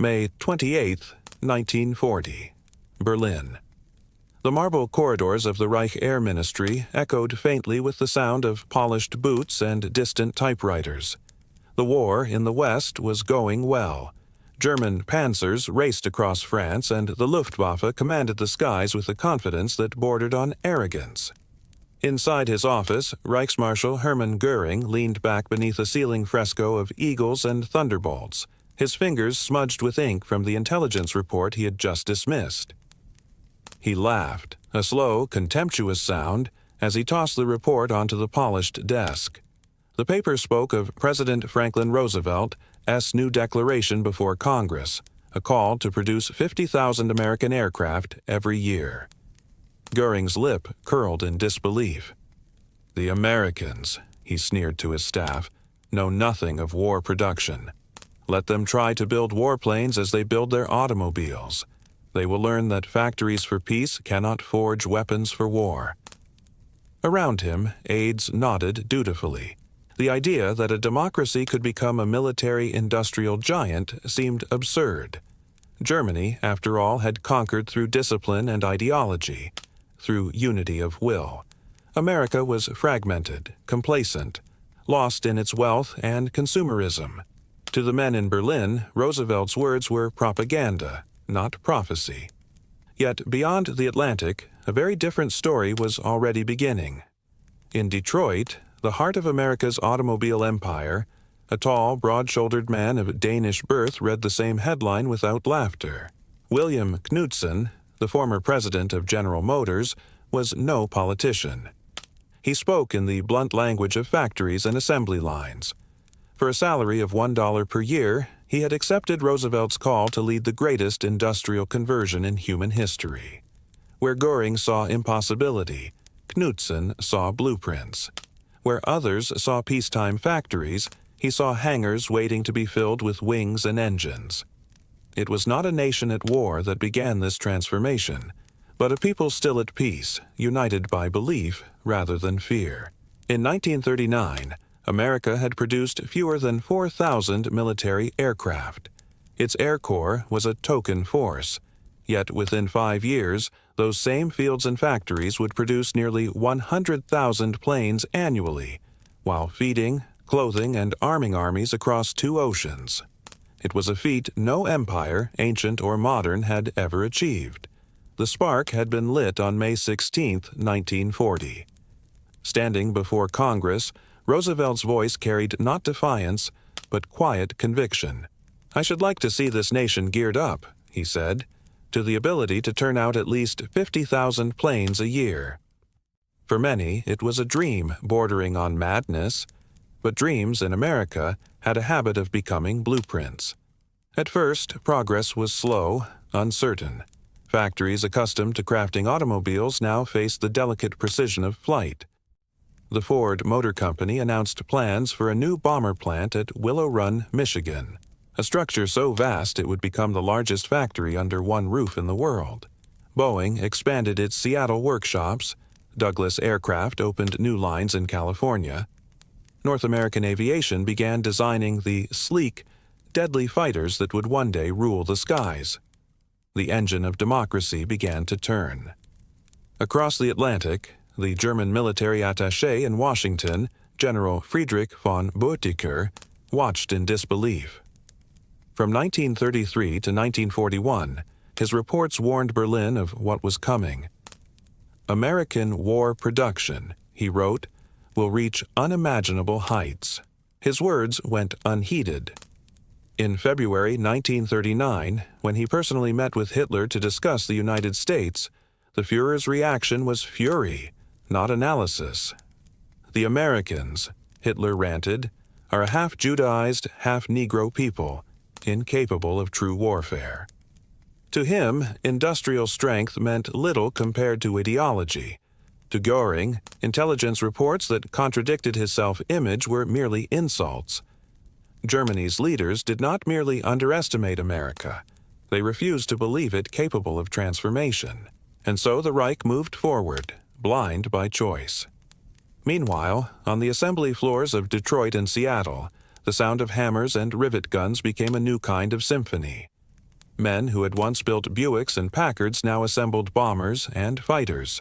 May 28, 1940. Berlin. The marble corridors of the Reich Air Ministry echoed faintly with the sound of polished boots and distant typewriters. The war in the West was going well. German panzers raced across France, and the Luftwaffe commanded the skies with a confidence that bordered on arrogance. Inside his office, Reichsmarshal Hermann Göring leaned back beneath a ceiling fresco of eagles and thunderbolts, his fingers smudged with ink from the intelligence report he had just dismissed. He laughed, a slow, contemptuous sound, as he tossed the report onto the polished desk. The paper spoke of President Franklin Roosevelt's new declaration before Congress, a call to produce 50,000 American aircraft every year. Göring's lip curled in disbelief. "The Americans," he sneered to his staff, "know nothing of war production. Let them try to build warplanes as they build their automobiles. They will learn that factories for peace cannot forge weapons for war." Around him, aides nodded dutifully. The idea that a democracy could become a military-industrial giant seemed absurd. Germany, after all, had conquered through discipline and ideology, through unity of will. America was fragmented, complacent, lost in its wealth and consumerism. To the men in Berlin, Roosevelt's words were propaganda, not prophecy. Yet beyond the Atlantic, a very different story was already beginning. In Detroit, the heart of America's automobile empire, a tall, broad-shouldered man of Danish birth read the same headline without laughter. William Knudsen, the former president of General Motors, was no politician. He spoke in the blunt language of factories and assembly lines. For a salary of $1 per year, he had accepted Roosevelt's call to lead the greatest industrial conversion in human history. Where Göring saw impossibility, Knudsen saw blueprints. Where others saw peacetime factories, he saw hangars waiting to be filled with wings and engines. It was not a nation at war that began this transformation, but a people still at peace, united by belief rather than fear. In 1939, America had produced fewer than 4,000 military aircraft. Its Air Corps was a token force, yet within 5 years, those same fields and factories would produce nearly 100,000 planes annually, while feeding, clothing, and arming armies across 2 oceans. It was a feat no empire, ancient or modern, had ever achieved. The spark had been lit on May 16, 1940. Standing before Congress, Roosevelt's voice carried not defiance, but quiet conviction. "I should like to see this nation geared up," he said, "to the ability to turn out at least 50,000 planes a year." For many, it was a dream bordering on madness, but dreams in America had a habit of becoming blueprints. At first, progress was slow, uncertain. Factories accustomed to crafting automobiles now faced the delicate precision of flight. The Ford Motor Company announced plans for a new bomber plant at Willow Run, Michigan, a structure so vast it would become the largest factory under one roof in the world. Boeing expanded its Seattle workshops. Douglas Aircraft opened new lines in California. North American Aviation began designing the sleek, deadly fighters that would one day rule the skies. The engine of democracy began to turn. Across the Atlantic, the German military attaché in Washington, General Friedrich von Boetiker, watched in disbelief. From 1933 to 1941, his reports warned Berlin of what was coming. "American war production," he wrote, "will reach unimaginable heights." His words went unheeded. In February 1939, when he personally met with Hitler to discuss the United States, the Führer's reaction was fury, not analysis. "The Americans," Hitler ranted, "are a half-Judaized, half-Negro people, incapable of true warfare." To him, industrial strength meant little compared to ideology. To Göring, intelligence reports that contradicted his self-image were merely insults. Germany's leaders did not merely underestimate America. They refused to believe it capable of transformation. And so the Reich moved forward, blind by choice. Meanwhile, on the assembly floors of Detroit and Seattle, the sound of hammers and rivet guns became a new kind of symphony. Men who had once built Buicks and Packards now assembled bombers and fighters.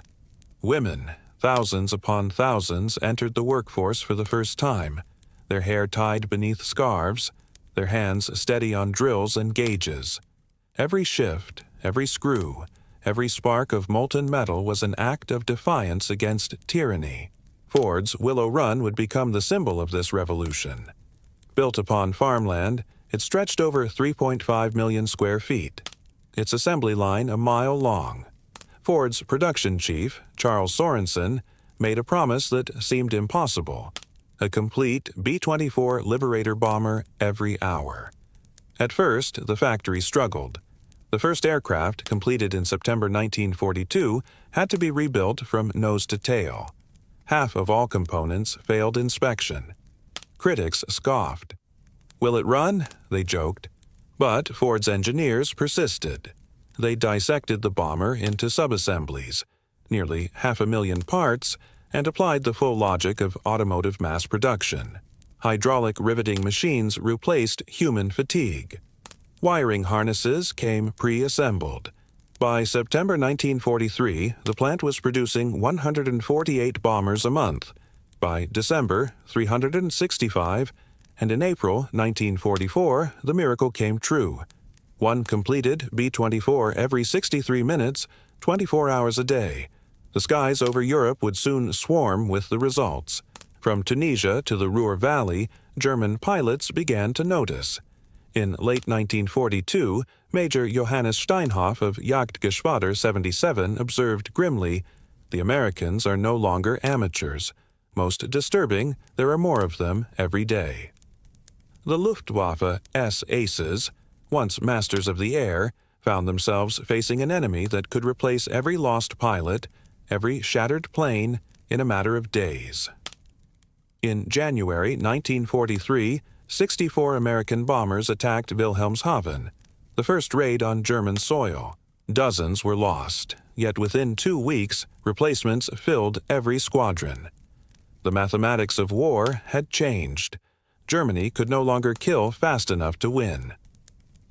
Women, thousands upon thousands, entered the workforce for the first time, their hair tied beneath scarves, their hands steady on drills and gauges. Every shift, every screw, every spark of molten metal was an act of defiance against tyranny. Ford's Willow Run would become the symbol of this revolution. Built upon farmland, it stretched over 3.5 million square feet, its assembly line a mile long. Ford's production chief, Charles Sorensen, made a promise that seemed impossible: a complete B-24 Liberator bomber every hour. At first, the factory struggled. The first aircraft, completed in September 1942, had to be rebuilt from nose to tail. Half of all components failed inspection. Critics scoffed. "Will it run?" they joked. But Ford's engineers persisted. They dissected the bomber into subassemblies, nearly 500,000 parts, and applied the full logic of automotive mass production. Hydraulic riveting machines replaced human fatigue. Wiring harnesses came pre-assembled. By September 1943, the plant was producing 148 bombers a month. By December, 365, and in April 1944, the miracle came true. One completed B-24 every 63 minutes, 24 hours a day. The skies over Europe would soon swarm with the results. From Tunisia to the Ruhr Valley, German pilots began to notice. In late 1942, Major Johannes Steinhoff of Jagdgeschwader 77 observed grimly, "The Americans are no longer amateurs. Most disturbing, there are more of them every day." The Luftwaffe S-Aces, once masters of the air, found themselves facing an enemy that could replace every lost pilot, every shattered plane, in a matter of days. In January 1943, 64 American bombers attacked Wilhelmshaven, the first raid on German soil. Dozens were lost, yet within 2 weeks, replacements filled every squadron. The mathematics of war had changed. Germany could no longer kill fast enough to win.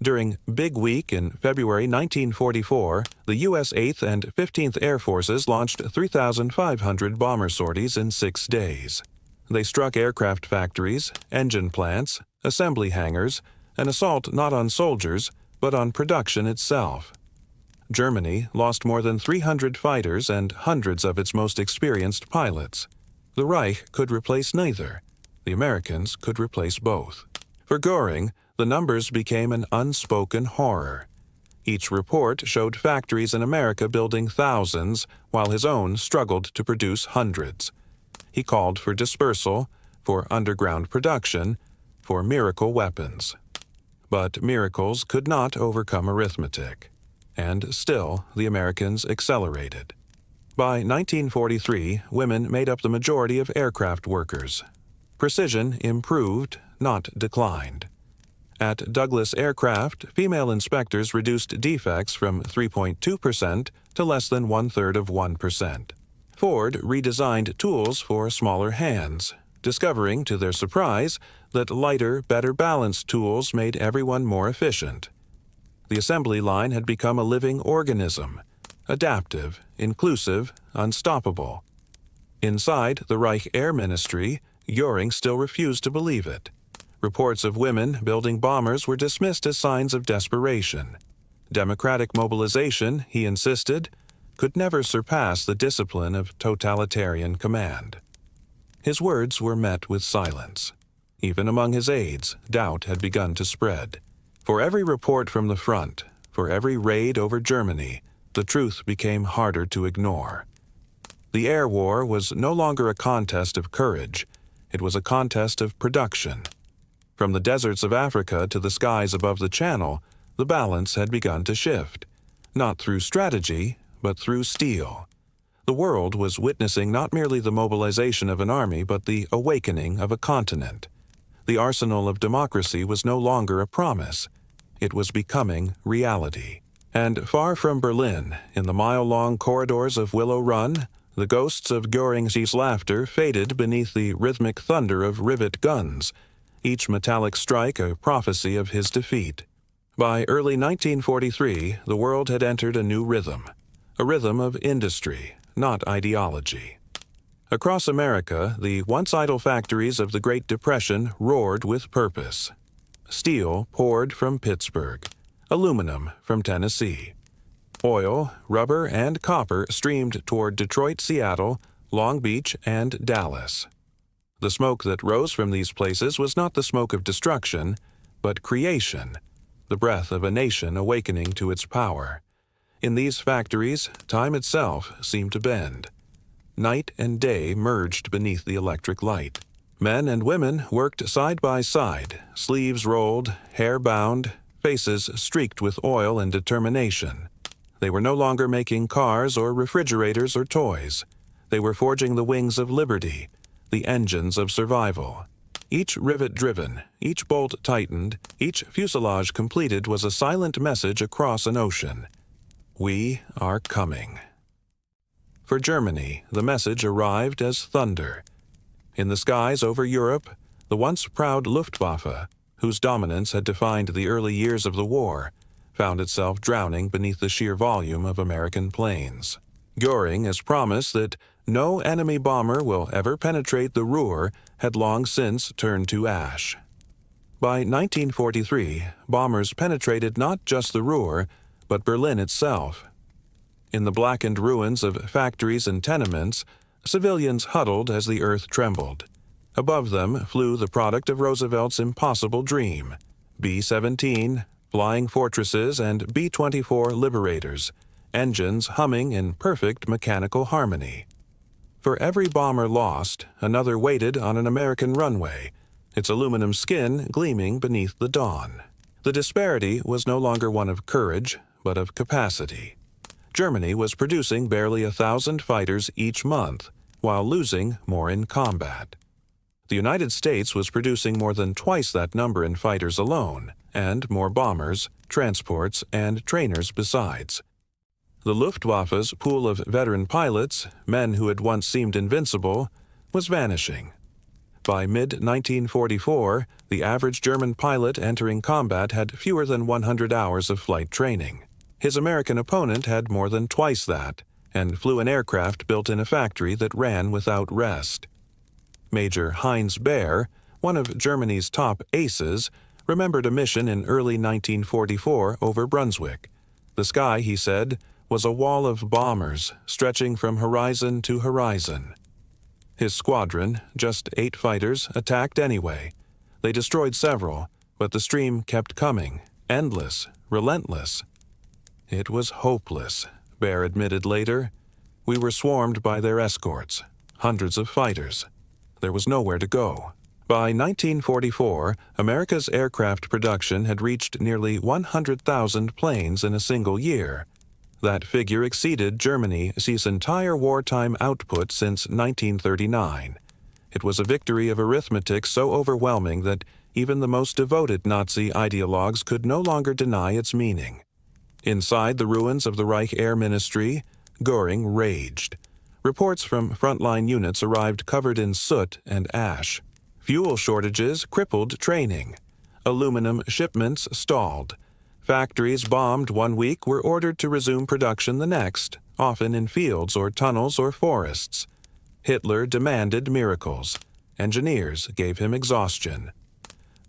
During Big Week in February 1944, the U.S. 8th and 15th Air Forces launched 3,500 bomber sorties in 6 days. They struck aircraft factories, engine plants, assembly hangars, an assault not on soldiers, but on production itself. Germany lost more than 300 fighters and hundreds of its most experienced pilots. The Reich could replace neither. The Americans could replace both. For Göring, the numbers became an unspoken horror. Each report showed factories in America building thousands, while his own struggled to produce hundreds. He called for dispersal, for underground production, for miracle weapons. But miracles could not overcome arithmetic. And still, the Americans accelerated. By 1943, women made up the majority of aircraft workers. Precision improved, not declined. At Douglas Aircraft, female inspectors reduced defects from 3.2% to less than 1/3%. Ford redesigned tools for smaller hands, discovering, to their surprise, that lighter, better balanced tools made everyone more efficient. The assembly line had become a living organism, adaptive, inclusive, unstoppable. Inside the Reich Air Ministry, Göring still refused to believe it. Reports of women building bombers were dismissed as signs of desperation. Democratic mobilization, he insisted, could never surpass the discipline of totalitarian command. His words were met with silence. Even among his aides, doubt had begun to spread. For every report from the front, for every raid over Germany, the truth became harder to ignore. The air war was no longer a contest of courage. It was a contest of production. From the deserts of Africa to the skies above the Channel, the balance had begun to shift, not through strategy, but through steel. The world was witnessing not merely the mobilization of an army, but the awakening of a continent. The arsenal of democracy was no longer a promise. It was becoming reality. And far from Berlin, in the mile-long corridors of Willow Run, the ghosts of Göring's laughter faded beneath the rhythmic thunder of rivet guns, each metallic strike a prophecy of his defeat. By early 1943, the world had entered a new rhythm, a rhythm of industry, not ideology. Across America, the once idle factories of the Great Depression roared with purpose. Steel poured from Pittsburgh, aluminum from Tennessee. Oil, rubber, and copper streamed toward Detroit, Seattle, Long Beach, and Dallas. The smoke that rose from these places was not the smoke of destruction, but creation, the breath of a nation awakening to its power. In these factories, time itself seemed to bend. Night and day merged beneath the electric light. Men and women worked side by side, sleeves rolled, hair bound, faces streaked with oil and determination. They were no longer making cars or refrigerators or toys. They were forging the wings of liberty, the engines of survival. Each rivet driven, each bolt tightened, each fuselage completed was a silent message across an ocean. We are coming. For Germany, the message arrived as thunder. In the skies over Europe, the once proud Luftwaffe, whose dominance had defined the early years of the war, found itself drowning beneath the sheer volume of American planes. Göring, as promised that no enemy bomber will ever penetrate the Ruhr, had long since turned to ash. By 1943, bombers penetrated not just the Ruhr, but Berlin itself. In the blackened ruins of factories and tenements, civilians huddled as the earth trembled. Above them flew the product of Roosevelt's impossible dream: B-17, flying fortresses, and B-24 Liberators, engines humming in perfect mechanical harmony. For every bomber lost, another waited on an American runway, its aluminum skin gleaming beneath the dawn. The disparity was no longer one of courage, but of capacity. Germany was producing barely 1,000 fighters each month, while losing more in combat. The United States was producing more than twice that number in fighters alone, and more bombers, transports, and trainers besides. The Luftwaffe's pool of veteran pilots, men who had once seemed invincible, was vanishing. By mid-1944, the average German pilot entering combat had fewer than 100 hours of flight training. His American opponent had more than twice that, and flew an aircraft built in a factory that ran without rest. Major Heinz Baer, one of Germany's top aces, remembered a mission in early 1944 over Brunswick. The sky, he said, was a wall of bombers stretching from horizon to horizon. His squadron, just 8 fighters, attacked anyway. They destroyed several, but the stream kept coming, endless, relentless. It was hopeless, Baer admitted later. We were swarmed by their escorts, hundreds of fighters. There was nowhere to go. By 1944, America's aircraft production had reached nearly 100,000 planes in a single year. That figure exceeded Germany's entire wartime output since 1939. It was a victory of arithmetic so overwhelming that even the most devoted Nazi ideologues could no longer deny its meaning. Inside the ruins of the Reich Air Ministry, Göring raged. Reports from frontline units arrived covered in soot and ash. Fuel shortages crippled training. Aluminum shipments stalled. Factories bombed one week were ordered to resume production the next, often in fields or tunnels or forests. Hitler demanded miracles. Engineers gave him exhaustion.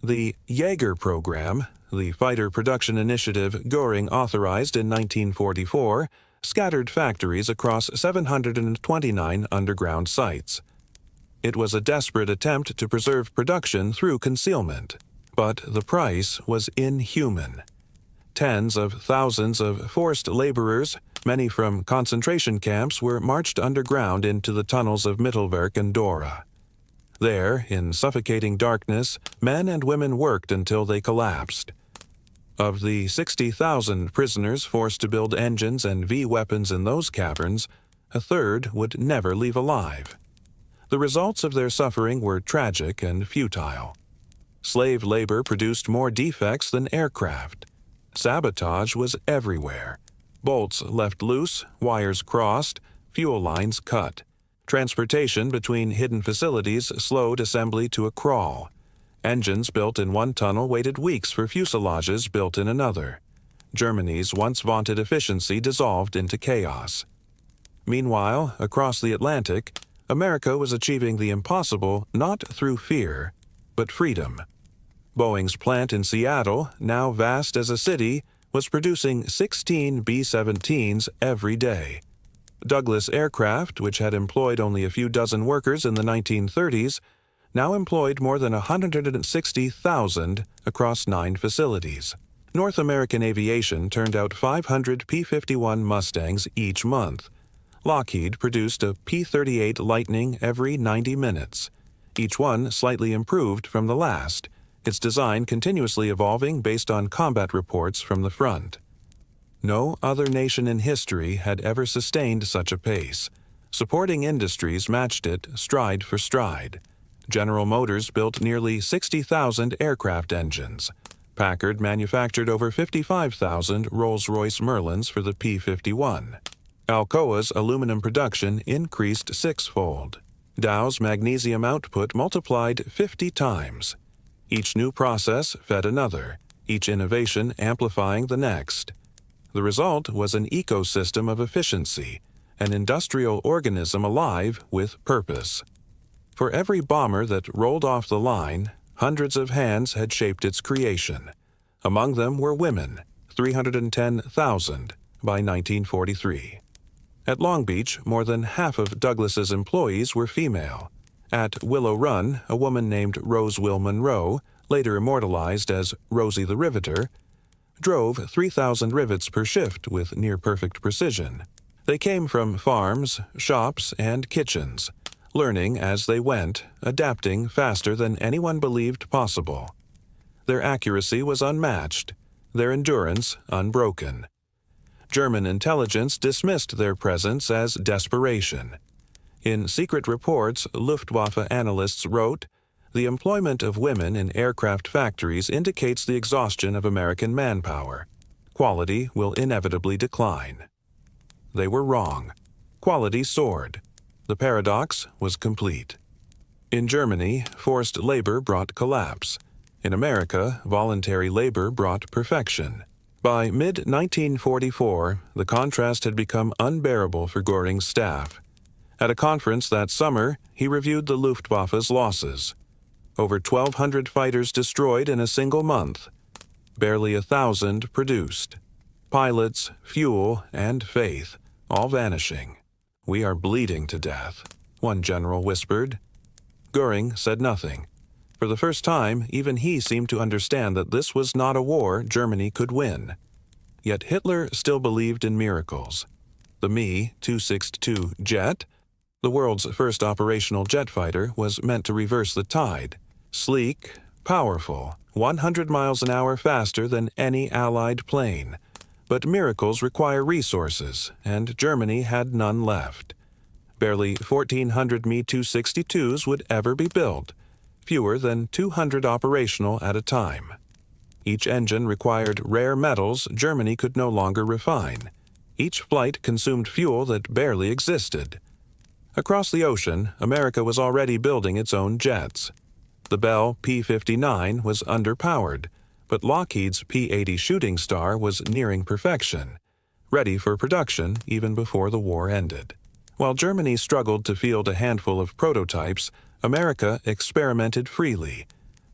The Jaeger program, the fighter production initiative Göring authorized in 1944, scattered factories across 729 underground sites. It was a desperate attempt to preserve production through concealment, but the price was inhuman. Tens of thousands of forced laborers, many from concentration camps, were marched underground into the tunnels of Mittelwerk and Dora. There, in suffocating darkness, men and women worked until they collapsed. Of the 60,000 prisoners forced to build engines and V-weapons in those caverns, a third would never leave alive. The results of their suffering were tragic and futile. Slave labor produced more defects than aircraft. Sabotage was everywhere. Bolts left loose, wires crossed, fuel lines cut. Transportation between hidden facilities slowed assembly to a crawl. Engines built in one tunnel waited weeks for fuselages built in another. Germany's once vaunted efficiency dissolved into chaos. Meanwhile, across the Atlantic, America was achieving the impossible not through fear, but freedom. Boeing's plant in Seattle, now vast as a city, was producing 16 B-17s every day. Douglas Aircraft, which had employed only a few dozen workers in the 1930s, now employed more than 160,000 across 9 facilities. North American Aviation turned out 500 P-51 Mustangs each month. Lockheed produced a P-38 Lightning every 90 minutes, each one slightly improved from the last, its design continuously evolving based on combat reports from the front. No other nation in history had ever sustained such a pace. Supporting industries matched it stride for stride. General Motors built nearly 60,000 aircraft engines. Packard manufactured over 55,000 Rolls-Royce Merlins for the P-51. Alcoa's aluminum production increased 6-fold. Dow's magnesium output multiplied 50 times. Each new process fed another, each innovation amplifying the next. The result was an ecosystem of efficiency, an industrial organism alive with purpose. For every bomber that rolled off the line, hundreds of hands had shaped its creation. Among them were women, 310,000 by 1943. At Long Beach, more than half of Douglas's employees were female. At Willow Run, a woman named Roseville Monroe, later immortalized as Rosie the Riveter, drove 3,000 rivets per shift with near-perfect precision. They came from farms, shops, and kitchens, learning as they went, adapting faster than anyone believed possible. Their accuracy was unmatched, their endurance unbroken. German intelligence dismissed their presence as desperation. In secret reports, Luftwaffe analysts wrote, "The employment of women in aircraft factories indicates the exhaustion of American manpower. Quality will inevitably decline." They were wrong. Quality soared. The paradox was complete. In Germany, forced labor brought collapse. In America, voluntary labor brought perfection. By mid-1944, the contrast had become unbearable for Göring's staff. At a conference that summer, he reviewed the Luftwaffe's losses. Over 1,200 fighters destroyed in a single month. Barely 1,000 produced. Pilots, fuel, and faith, all vanishing. "We are bleeding to death," one general whispered. Göring said nothing. For the first time, even he seemed to understand that this was not a war Germany could win. Yet Hitler still believed in miracles. The Me-262 jet, the world's first operational jet fighter, was meant to reverse the tide. Sleek, powerful, 100 miles an hour faster than any Allied plane. But miracles require resources, and Germany had none left. Barely 1,400 Me-262s would ever be built, fewer than 200 operational at a time. Each engine required rare metals Germany could no longer refine. Each flight consumed fuel that barely existed. Across the ocean, America was already building its own jets. The Bell P-59 was underpowered, but Lockheed's P-80 Shooting Star was nearing perfection, ready for production even before the war ended. While Germany struggled to field a handful of prototypes, America experimented freely,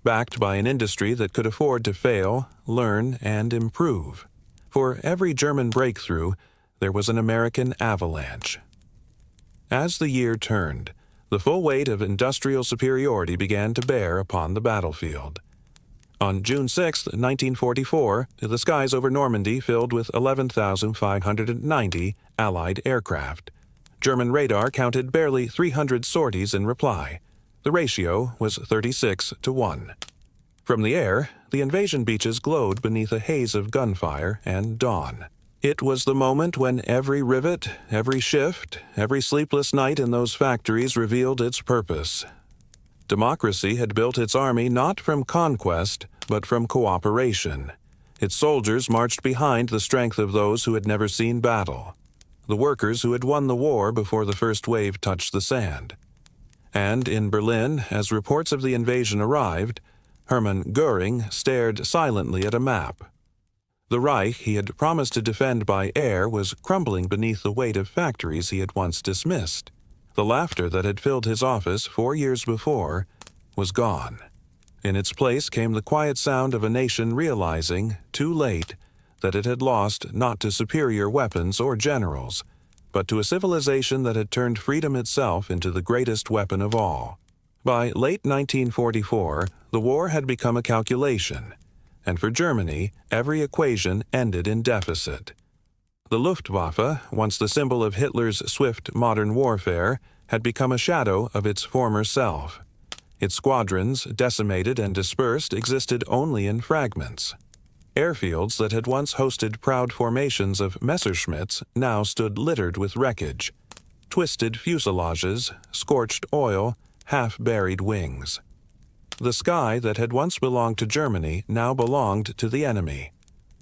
backed by an industry that could afford to fail, learn, and improve. For every German breakthrough, there was an American avalanche. As the year turned, the full weight of industrial superiority began to bear upon the battlefield. On June 6, 1944, the skies over Normandy filled with 11,590 Allied aircraft. German radar counted barely 300 sorties in reply. The ratio was 36 to 1. From the air, the invasion beaches glowed beneath a haze of gunfire and dawn. It was the moment when every rivet, every shift, every sleepless night in those factories revealed its purpose. Democracy had built its army not from conquest, but from cooperation. Its soldiers marched behind the strength of those who had never seen battle, the workers who had won the war before the first wave touched the sand. And in Berlin, as reports of the invasion arrived, Hermann Göring stared silently at a map. The Reich he had promised to defend by air was crumbling beneath the weight of factories he had once dismissed. The laughter that had filled his office 4 years before was gone. In its place came the quiet sound of a nation realizing, too late, that it had lost not to superior weapons or generals, but to a civilization that had turned freedom itself into the greatest weapon of all. By late 1944, the war had become a calculation, and for Germany, every equation ended in deficit. The Luftwaffe, once the symbol of Hitler's swift modern warfare, had become a shadow of its former self. Its squadrons, decimated and dispersed, existed only in fragments. Airfields that had once hosted proud formations of Messerschmitts now stood littered with wreckage, twisted fuselages, scorched oil, half-buried wings. The sky that had once belonged to Germany now belonged to the enemy.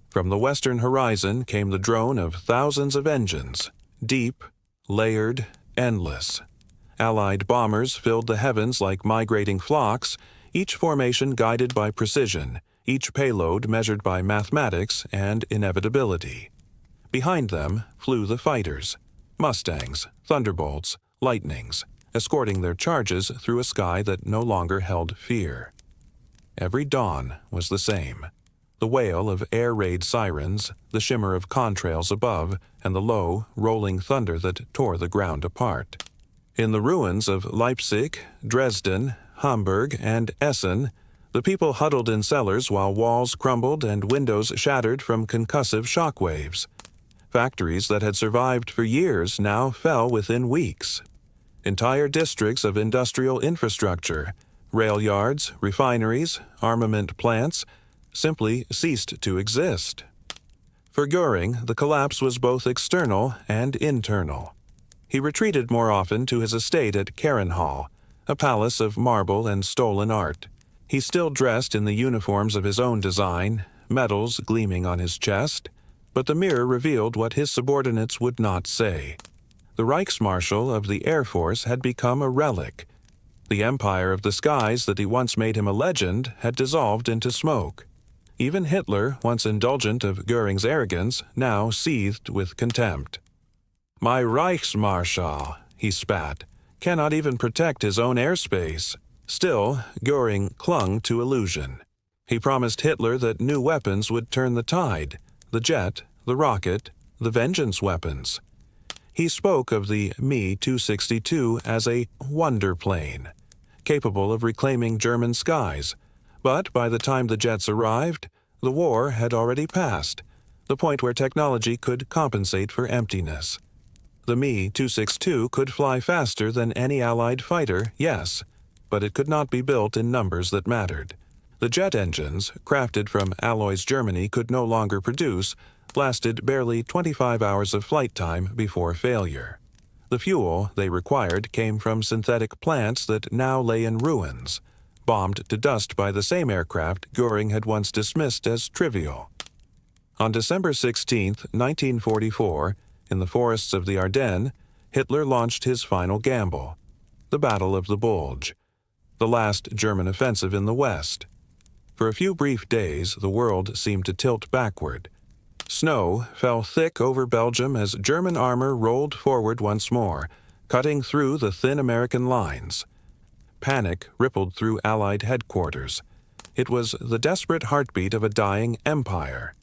From the western horizon came the drone of thousands of engines, deep, layered, endless. Allied bombers filled the heavens like migrating flocks, each formation guided by precision, each payload measured by mathematics and inevitability. Behind them flew the fighters, Mustangs, Thunderbolts, Lightnings, escorting their charges through a sky that no longer held fear. Every dawn was the same. The wail of air raid sirens, the shimmer of contrails above, and the low, rolling thunder that tore the ground apart. In the ruins of Leipzig, Dresden, Hamburg, and Essen, the people huddled in cellars while walls crumbled and windows shattered from concussive shockwaves. Factories that had survived for years now fell within weeks. Entire districts of industrial infrastructure, rail yards, refineries, armament plants, simply ceased to exist. For Göring, the collapse was both external and internal. He retreated more often to his estate at Carenhall, a palace of marble and stolen art. He still dressed in the uniforms of his own design, medals gleaming on his chest, but the mirror revealed what his subordinates would not say. The Reichsmarshal of the Air Force had become a relic. The empire of the skies that he once made him a legend had dissolved into smoke. Even Hitler, once indulgent of Göring's arrogance, now seethed with contempt. "My Reichsmarschall," he spat, "cannot even protect his own airspace." Still, Göring clung to illusion. He promised Hitler that new weapons would turn the tide: the jet, the rocket, the vengeance weapons. He spoke of the Me-262 as a wonder plane, capable of reclaiming German skies. But by the time the jets arrived, the war had already passed, the point where technology could compensate for emptiness. The Me-262 could fly faster than any Allied fighter, yes, but it could not be built in numbers that mattered. The jet engines, crafted from alloys Germany could no longer produce, lasted barely 25 hours of flight time before failure. The fuel they required came from synthetic plants that now lay in ruins, bombed to dust by the same aircraft Göring had once dismissed as trivial. On December 16, 1944, in the forests of the Ardennes, Hitler launched his final gamble, the Battle of the Bulge, the last German offensive in the West. For a few brief days, the world seemed to tilt backward. Snow fell thick over Belgium as German armor rolled forward once more, cutting through the thin American lines. Panic rippled through Allied headquarters. It was the desperate heartbeat of a dying empire.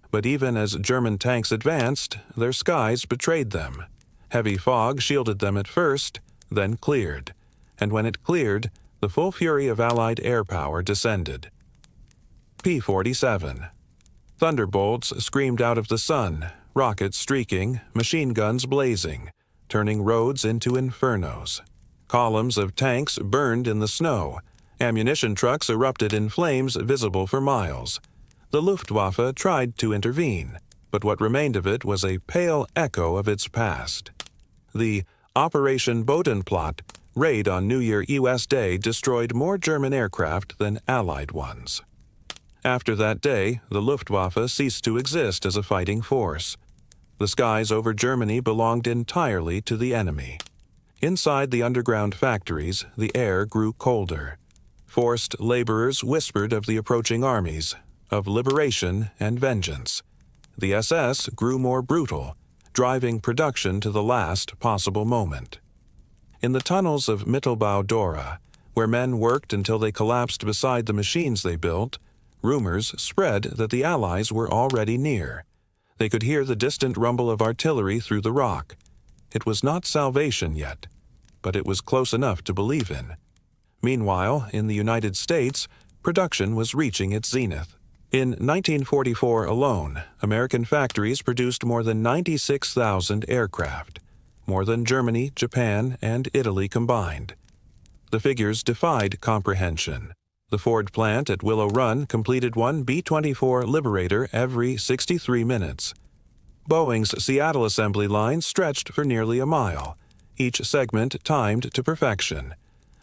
But even as German tanks advanced, their skies betrayed them. Heavy fog shielded them at first, then cleared. And when it cleared, the full fury of Allied air power descended. P-47. Thunderbolts screamed out of the sun, rockets streaking, machine guns blazing, turning roads into infernos. Columns of tanks burned in the snow. Ammunition trucks erupted in flames visible for miles. The Luftwaffe tried to intervene, but what remained of it was a pale echo of its past. The Operation Bodenplatte raid on New Year U.S. Day destroyed more German aircraft than Allied ones. After that day, the Luftwaffe ceased to exist as a fighting force. The skies over Germany belonged entirely to the enemy. Inside the underground factories, the air grew colder. Forced laborers whispered of the approaching armies, of liberation and vengeance. The SS grew more brutal, driving production to the last possible moment. In the tunnels of Mittelbau-Dora, where men worked until they collapsed beside the machines they built, rumors spread that the Allies were already near. They could hear the distant rumble of artillery through the rock. It was not salvation yet, but it was close enough to believe in. Meanwhile, in the United States, production was reaching its zenith. In 1944 alone, American factories produced more than 96,000 aircraft, more than Germany, Japan, and Italy combined. The figures defied comprehension. The Ford plant at Willow Run completed one B-24 Liberator every 63 minutes. Boeing's Seattle assembly line stretched for nearly a mile, each segment timed to perfection.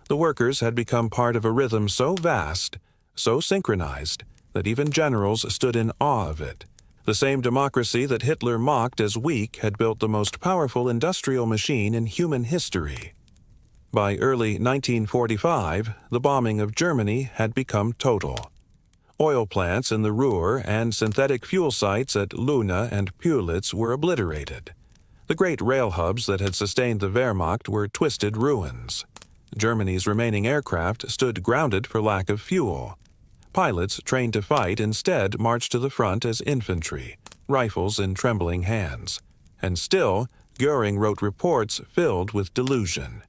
The workers had become part of a rhythm so vast, so synchronized, that even generals stood in awe of it. The same democracy that Hitler mocked as weak had built the most powerful industrial machine in human history. By early 1945, the bombing of Germany had become total. Oil plants in the Ruhr and synthetic fuel sites at Luna and Pulitz were obliterated. The great rail hubs that had sustained the Wehrmacht were twisted ruins. Germany's remaining aircraft stood grounded for lack of fuel. Pilots trained to fight instead marched to the front as infantry, rifles in trembling hands. And still, Göring wrote reports filled with delusion.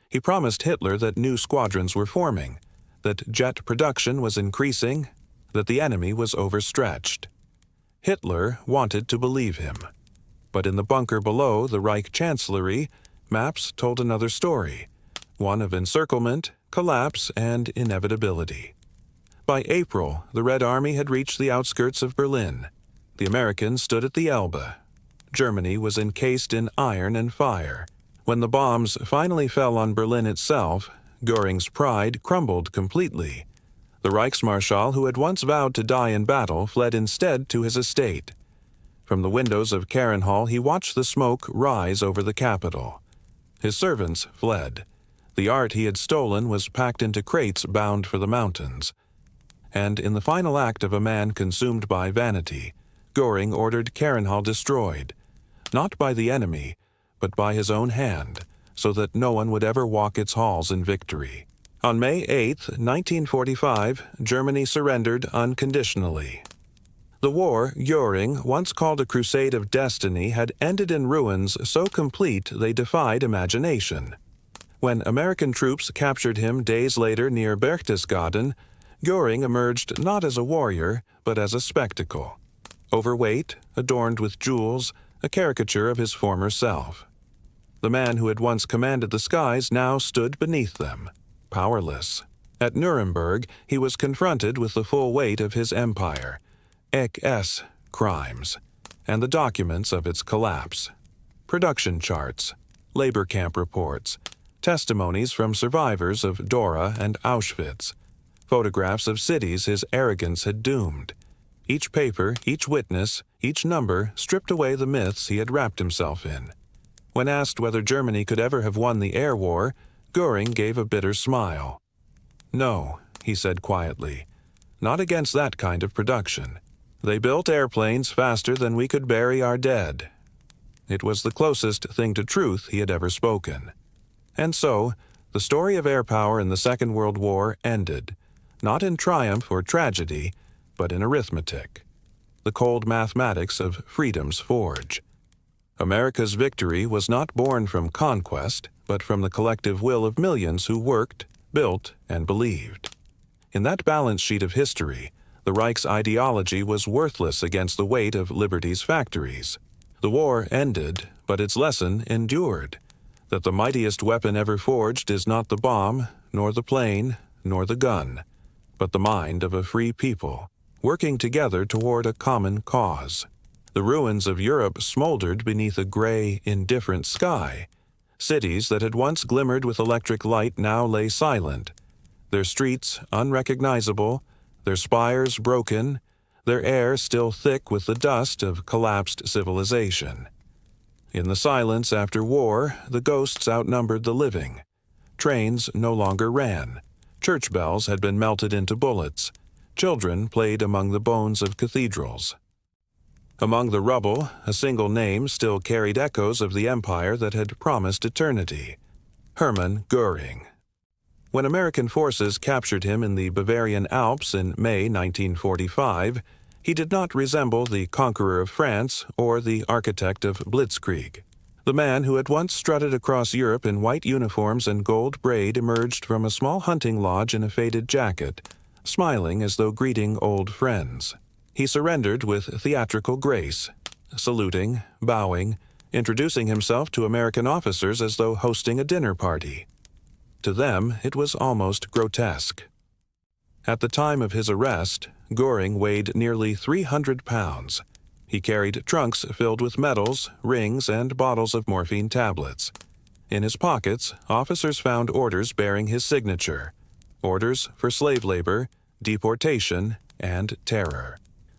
He promised Hitler that new squadrons were forming, that jet production was increasing, that the enemy was overstretched. Hitler wanted to believe him. But in the bunker below the Reich Chancellery, maps told another story, one of encirclement, collapse, and inevitability. By April, the Red Army had reached the outskirts of Berlin. The Americans stood at the Elbe. Germany was encased in iron and fire. When the bombs finally fell on Berlin itself, Göring's pride crumbled completely. The Reichsmarschall, who had once vowed to die in battle, fled instead to his estate. From the windows of Carenhall he watched the smoke rise over the capital. His servants fled. The art he had stolen was packed into crates bound for the mountains. And in the final act of a man consumed by vanity, Göring ordered Carenhall destroyed, not by the enemy, but by his own hand, so that no one would ever walk its halls in victory. On May 8, 1945, Germany surrendered unconditionally. The war Göring once called a crusade of destiny had ended in ruins so complete they defied imagination. When American troops captured him days later near Berchtesgaden, Göring emerged not as a warrior, but as a spectacle. Overweight, adorned with jewels, a caricature of his former self. The man who had once commanded the skies now stood beneath them, powerless. At Nuremberg, he was confronted with the full weight of his empire, SS crimes, and the documents of its collapse. Production charts, labor camp reports, testimonies from survivors of Dora and Auschwitz, photographs of cities his arrogance had doomed. Each paper, each witness, each number stripped away the myths he had wrapped himself in. When asked whether Germany could ever have won the air war, Göring gave a bitter smile. "No," he said quietly, "not against that kind of production. They built airplanes faster than we could bury our dead." It was the closest thing to truth he had ever spoken. And so, the story of air power in the Second World War ended, not in triumph or tragedy, but in arithmetic, the cold mathematics of freedom's forge. America's victory was not born from conquest, but from the collective will of millions who worked, built, and believed. In that balance sheet of history, the Reich's ideology was worthless against the weight of liberty's factories. The war ended, but its lesson endured, that the mightiest weapon ever forged is not the bomb, nor the plane, nor the gun, but the mind of a free people, working together toward a common cause. The ruins of Europe smoldered beneath a gray, indifferent sky. Cities that had once glimmered with electric light now lay silent, their streets unrecognizable, their spires broken, their air still thick with the dust of collapsed civilization. In the silence after war, the ghosts outnumbered the living. Trains no longer ran. Church bells had been melted into bullets. Children played among the bones of cathedrals. Among the rubble, a single name still carried echoes of the empire that had promised eternity: Hermann Göring. When American forces captured him in the Bavarian Alps in May 1945, he did not resemble the conqueror of France or the architect of Blitzkrieg. The man who had once strutted across Europe in white uniforms and gold braid emerged from a small hunting lodge in a faded jacket, smiling as though greeting old friends. He surrendered with theatrical grace, saluting, bowing, introducing himself to American officers as though hosting a dinner party. To them, it was almost grotesque. At the time of his arrest, Göring weighed nearly 300 pounds. He carried trunks filled with medals, rings, and bottles of morphine tablets. In his pockets, officers found orders bearing his signature: orders for slave labor, deportation, and terror.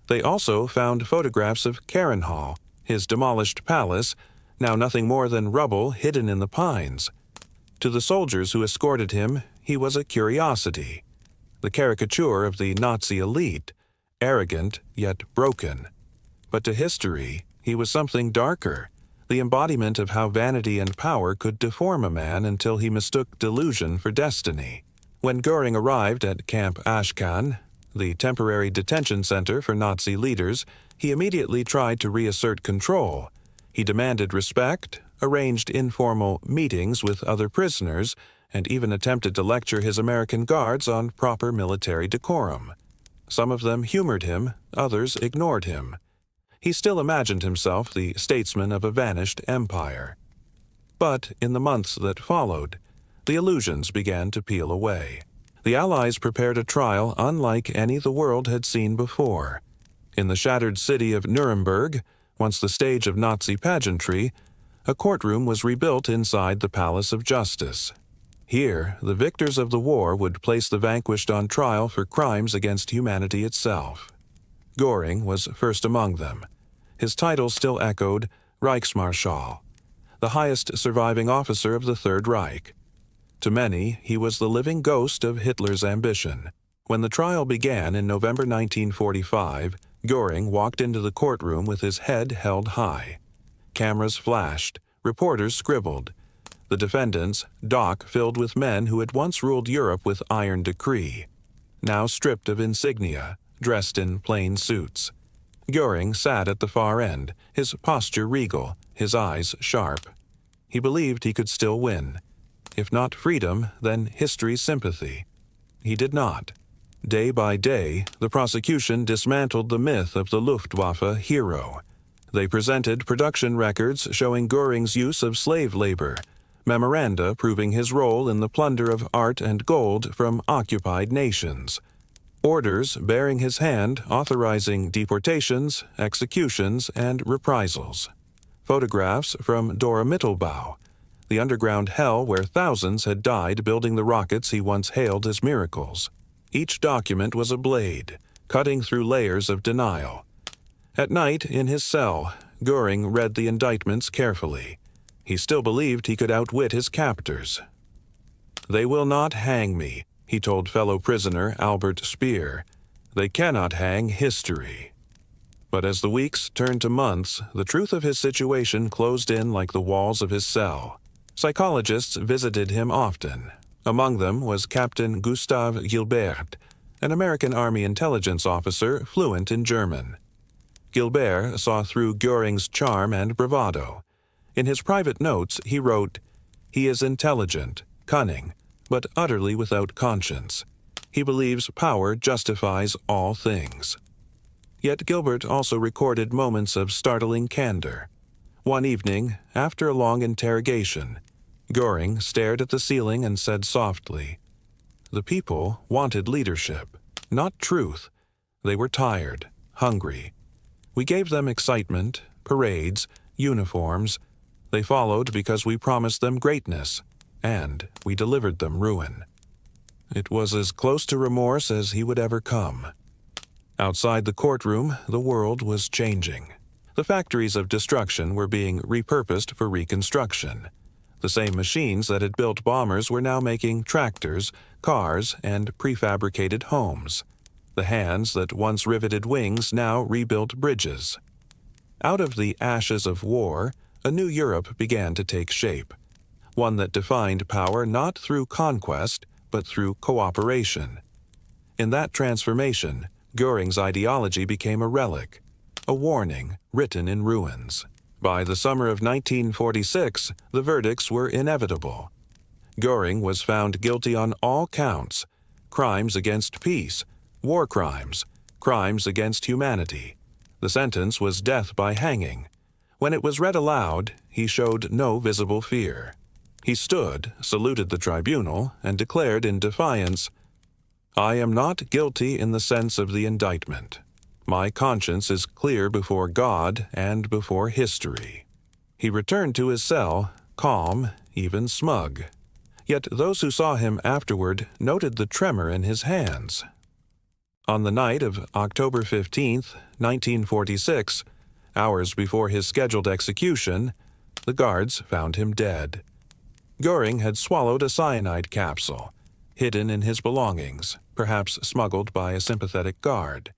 They also found photographs of Carenhall, his demolished palace, now nothing more than rubble hidden in the pines. To the soldiers who escorted him, he was a curiosity, the caricature of the Nazi elite, arrogant yet broken. But to history, he was something darker, the embodiment of how vanity and power could deform a man until he mistook delusion for destiny. When Göring arrived at Camp Ashcan, the temporary detention center for Nazi leaders, he immediately tried to reassert control. He demanded respect, arranged informal meetings with other prisoners, and even attempted to lecture his American guards on proper military decorum. Some of them humored him, others ignored him. He still imagined himself the statesman of a vanished empire. But in the months that followed, the illusions began to peel away. The Allies prepared a trial unlike any the world had seen before. In the shattered city of Nuremberg, once the stage of Nazi pageantry, a courtroom was rebuilt inside the Palace of Justice. Here, the victors of the war would place the vanquished on trial for crimes against humanity itself. Göring was first among them. His title still echoed Reichsmarschall, the highest surviving officer of the Third Reich. To many, he was the living ghost of Hitler's ambition. When the trial began in November 1945, Göring walked into the courtroom with his head held high. Cameras flashed, reporters scribbled. The defendant's dock filled with men who had once ruled Europe with iron decree, now stripped of insignia, dressed in plain suits. Göring sat at the far end, his posture regal, his eyes sharp. He believed he could still win. If not freedom, then history's sympathy. He did not. Day by day, the prosecution dismantled the myth of the Luftwaffe hero. They presented production records showing Göring's use of slave labor, memoranda proving his role in the plunder of art and gold from occupied nations, orders bearing his hand authorizing deportations, executions, and reprisals, photographs from Dora Mittelbau, the underground hell where thousands had died building the rockets he once hailed as miracles. Each document was a blade, cutting through layers of denial. At night, in his cell, Göring read the indictments carefully. He still believed he could outwit his captors. "They will not hang me," he told fellow prisoner Albert Speer. "They cannot hang history." But as the weeks turned to months, the truth of his situation closed in like the walls of his cell. Psychologists visited him often. Among them was Captain Gustav Gilbert, an American Army intelligence officer fluent in German. Gilbert saw through Göring's charm and bravado. In his private notes, he wrote, "He is intelligent, cunning, but utterly without conscience. He believes power justifies all things." Yet Gilbert also recorded moments of startling candor. One evening, after a long interrogation, Göring stared at the ceiling and said softly, "The people wanted leadership, not truth. They were tired, hungry. We gave them excitement, parades, uniforms. They followed because we promised them greatness, and we delivered them ruin." It was as close to remorse as he would ever come. Outside the courtroom, the world was changing. The factories of destruction were being repurposed for reconstruction. The same machines that had built bombers were now making tractors, cars, and prefabricated homes. The hands that once riveted wings now rebuilt bridges. Out of the ashes of war, a new Europe began to take shape, one that defined power not through conquest, but through cooperation. In that transformation, Göring's ideology became a relic, a warning written in ruins. By the summer of 1946, the verdicts were inevitable. Göring was found guilty on all counts: crimes against peace, war crimes, crimes against humanity. The sentence was death by hanging. When it was read aloud, he showed no visible fear. He stood, saluted the tribunal, and declared in defiance, "I am not guilty in the sense of the indictment. My conscience is clear before God and before history." He returned to his cell, calm, even smug. Yet those who saw him afterward noted the tremor in his hands. On the night of October 15, 1946, hours before his scheduled execution, the guards found him dead. Göring had swallowed a cyanide capsule, hidden in his belongings, perhaps smuggled by a sympathetic guard.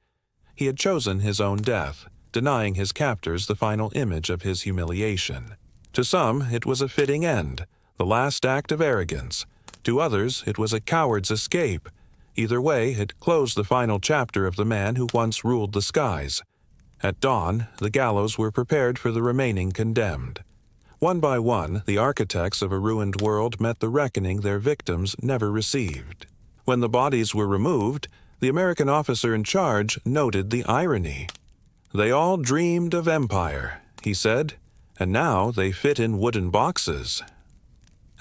He had chosen his own death, denying his captors the final image of his humiliation. To some, it was a fitting end, the last act of arrogance. To others, it was a coward's escape. Either way, it closed the final chapter of the man who once ruled the skies. At dawn, the gallows were prepared for the remaining condemned. One by one, the architects of a ruined world met the reckoning their victims never received. When the bodies were removed, the American officer in charge noted the irony. "They all dreamed of empire," he said, "and now they fit in wooden boxes."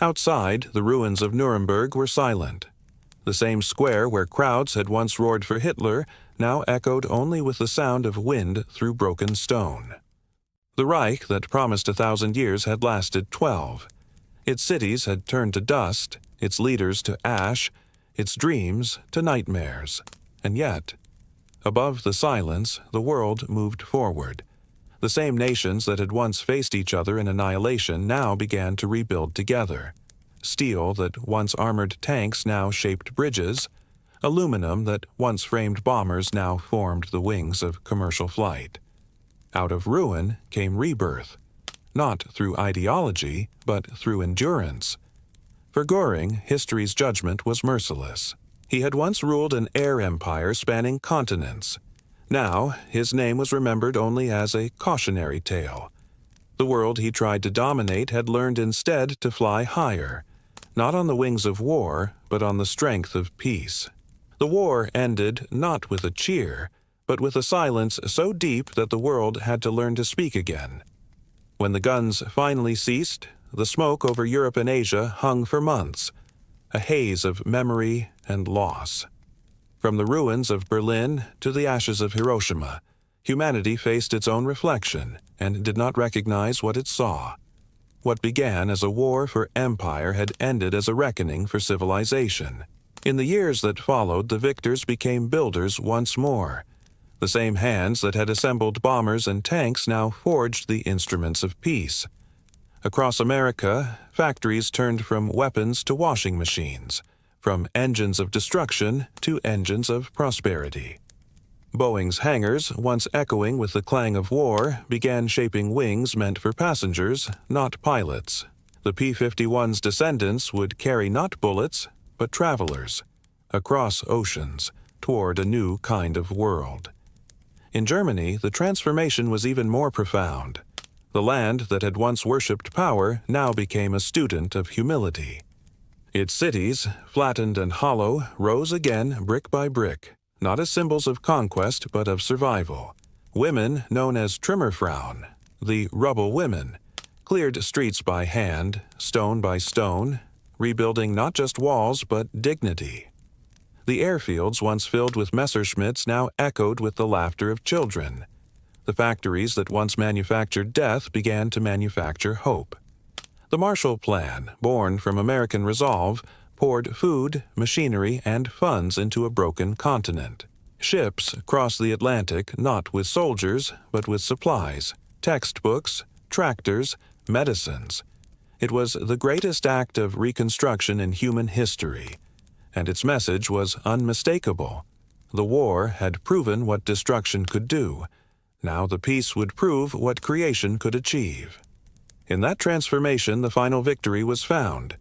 Outside, the ruins of Nuremberg were silent. The same square where crowds had once roared for Hitler now echoed only with the sound of wind through broken stone. The Reich that promised 1,000 years had lasted 12. Its cities had turned to dust, its leaders to ash, its dreams to nightmares. And yet, above the silence, the world moved forward. The same nations that had once faced each other in annihilation now began to rebuild together. Steel that once armored tanks now shaped bridges. Aluminum that once framed bombers now formed the wings of commercial flight. Out of ruin came rebirth, not through ideology, but through endurance. For Göring, history's judgment was merciless. He had once ruled an air empire spanning continents. Now, his name was remembered only as a cautionary tale. The world he tried to dominate had learned instead to fly higher, not on the wings of war, but on the strength of peace. The war ended not with a cheer, but with a silence so deep that the world had to learn to speak again. When the guns finally ceased, the smoke over Europe and Asia hung for months, a haze of memory and loss. From the ruins of Berlin to the ashes of Hiroshima, humanity faced its own reflection and did not recognize what it saw. What began as a war for empire had ended as a reckoning for civilization. In the years that followed, the victors became builders once more. The same hands that had assembled bombers and tanks now forged the instruments of peace. Across America, factories turned from weapons to washing machines, from engines of destruction to engines of prosperity. Boeing's hangars, once echoing with the clang of war, began shaping wings meant for passengers, not pilots. The P-51's descendants would carry not bullets, but travelers, across oceans, toward a new kind of world. In Germany, the transformation was even more profound. The land that had once worshipped power now became a student of humility. Its cities, flattened and hollow, rose again brick by brick, not as symbols of conquest but of survival. Women, known as Trümmerfrauen, the rubble women, cleared streets by hand, stone by stone, rebuilding not just walls but dignity. The airfields once filled with Messerschmitts now echoed with the laughter of children. The factories that once manufactured death began to manufacture hope. The Marshall Plan, born from American resolve, poured food, machinery, and funds into a broken continent. Ships crossed the Atlantic not with soldiers, but with supplies, textbooks, tractors, medicines. It was the greatest act of reconstruction in human history. and its message was unmistakable. The war had proven what destruction could do. Now the peace would prove what creation could achieve. In that transformation, the final victory was found,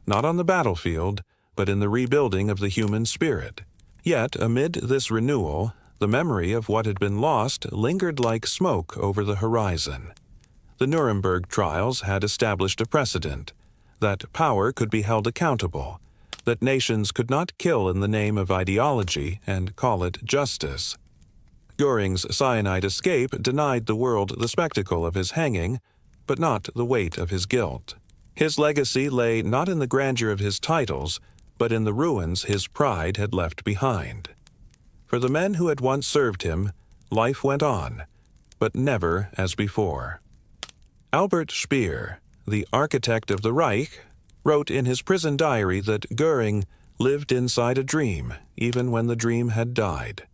not on the battlefield, but in the rebuilding of the human spirit. Yet, amid this renewal, the memory of what had been lost lingered like smoke over the horizon. The Nuremberg trials had established a precedent, that power could be held accountable, that nations could not kill in the name of ideology and call it justice. Göring's cyanide escape denied the world the spectacle of his hanging, but not the weight of his guilt. His legacy lay not in the grandeur of his titles, but in the ruins his pride had left behind. For the men who had once served him, life went on, but never as before. Albert Speer, the architect of the Reich, wrote in his prison diary that Göring lived inside a dream, even when the dream had died.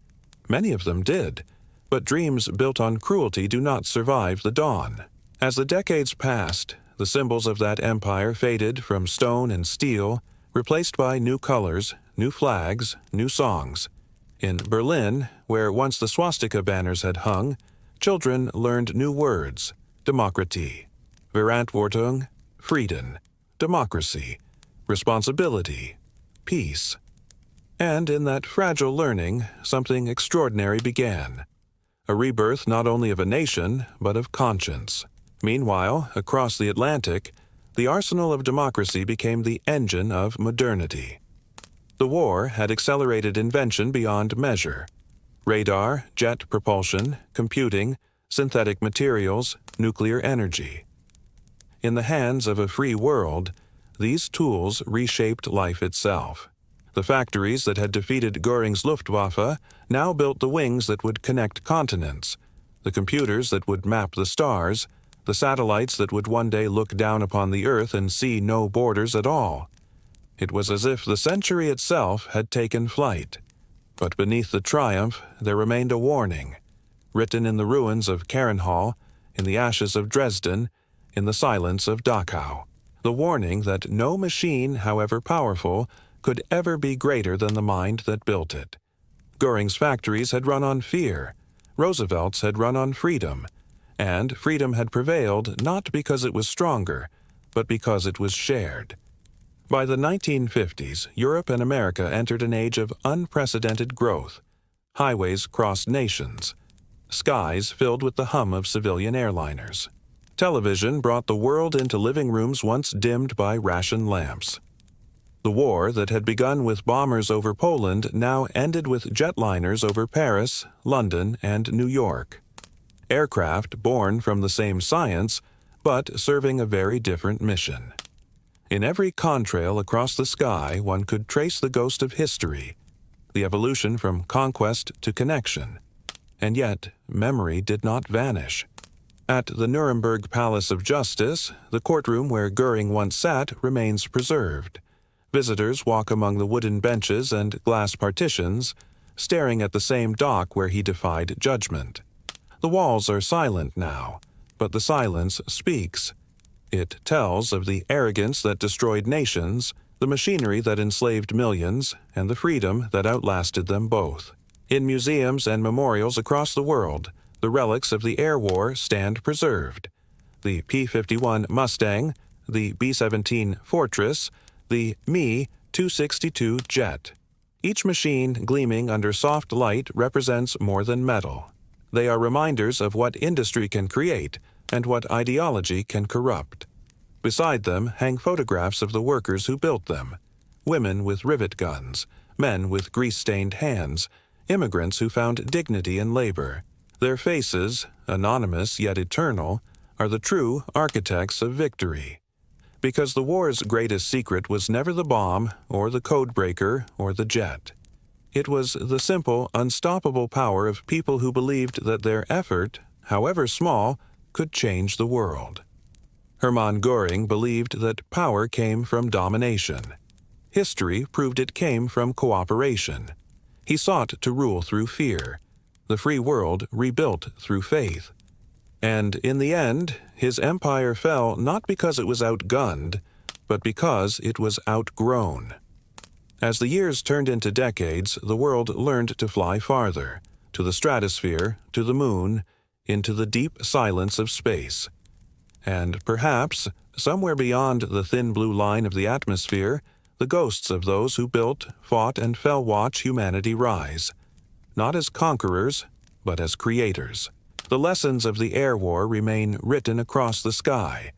Many of them did, but dreams built on cruelty do not survive the dawn. As the decades passed, the symbols of that empire faded from stone and steel, replaced by new colors, new flags, new songs. In Berlin, where once the swastika banners had hung, children learned new words: Demokratie, Verantwortung, Frieden, democracy, responsibility, peace. And in that fragile learning, something extraordinary began. A rebirth not only of a nation, but of conscience. Meanwhile, across the Atlantic, the arsenal of democracy became the engine of modernity. The war had accelerated invention beyond measure. Radar, jet propulsion, computing, synthetic materials, nuclear energy. In the hands of a free world, these tools reshaped life itself. The factories that had defeated Göring's Luftwaffe now built the wings that would connect continents, the computers that would map the stars, the satellites that would one day look down upon the Earth and see no borders at all. It was as if the century itself had taken flight. But beneath the triumph, there remained a warning, written in the ruins of Karenhall, in the ashes of Dresden, in the silence of Dachau. The warning that no machine, however powerful, could ever be greater than the mind that built it. Göring's factories had run on fear. Roosevelt's had run on freedom. And freedom had prevailed not because it was stronger, but because it was shared. By the 1950s, Europe and America entered an age of unprecedented growth. Highways crossed nations. Skies filled with the hum of civilian airliners. Television brought the world into living rooms once dimmed by ration lamps. The war that had begun with bombers over Poland now ended with jetliners over Paris, London, and New York. Aircraft born from the same science, but serving a very different mission. In every contrail across the sky, one could trace the ghost of history, the evolution from conquest to connection. And yet, memory did not vanish. At the Nuremberg Palace of Justice, the courtroom where Göring once sat remains preserved. Visitors walk among the wooden benches and glass partitions, staring at the same dock where he defied judgment. The walls are silent now, but the silence speaks. It tells of the arrogance that destroyed nations, the machinery that enslaved millions, and the freedom that outlasted them both. In museums and memorials across the world, the relics of the air war stand preserved. The P-51 Mustang, the B-17 Fortress, the Me-262 jet. Each machine gleaming under soft light represents more than metal. They are reminders of what industry can create and what ideology can corrupt. Beside them hang photographs of the workers who built them, women with rivet guns, men with grease-stained hands, immigrants who found dignity in labor. Their faces, anonymous yet eternal, are the true architects of victory. Because the war's greatest secret was never the bomb, or the codebreaker, or the jet. It was the simple, unstoppable power of people who believed that their effort, however small, could change the world. Hermann Göring believed that power came from domination. History proved it came from cooperation. He sought to rule through fear. The free world rebuilt through faith. And in the end, his empire fell not because it was outgunned, but because it was outgrown. As the years turned into decades, the world learned to fly farther, to the stratosphere, to the moon, into the deep silence of space. And perhaps, somewhere beyond the thin blue line of the atmosphere, the ghosts of those who built, fought, and fell watch humanity rise, not as conquerors, but as creators. The lessons of the air war remain written across the sky,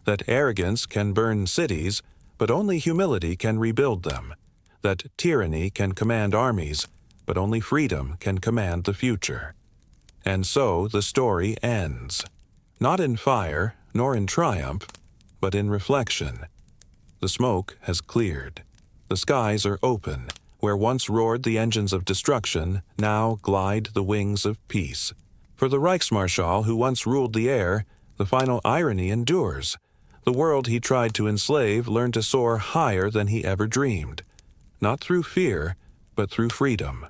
that arrogance can burn cities, but only humility can rebuild them, that tyranny can command armies, but only freedom can command the future. And so the story ends, not in fire, nor in triumph, but in reflection. The smoke has cleared. The skies are open. Where once roared the engines of destruction, now glide the wings of peace. For the Reichsmarschall who once ruled the air, the final irony endures. The world he tried to enslave learned to soar higher than he ever dreamed, not through fear, but through freedom.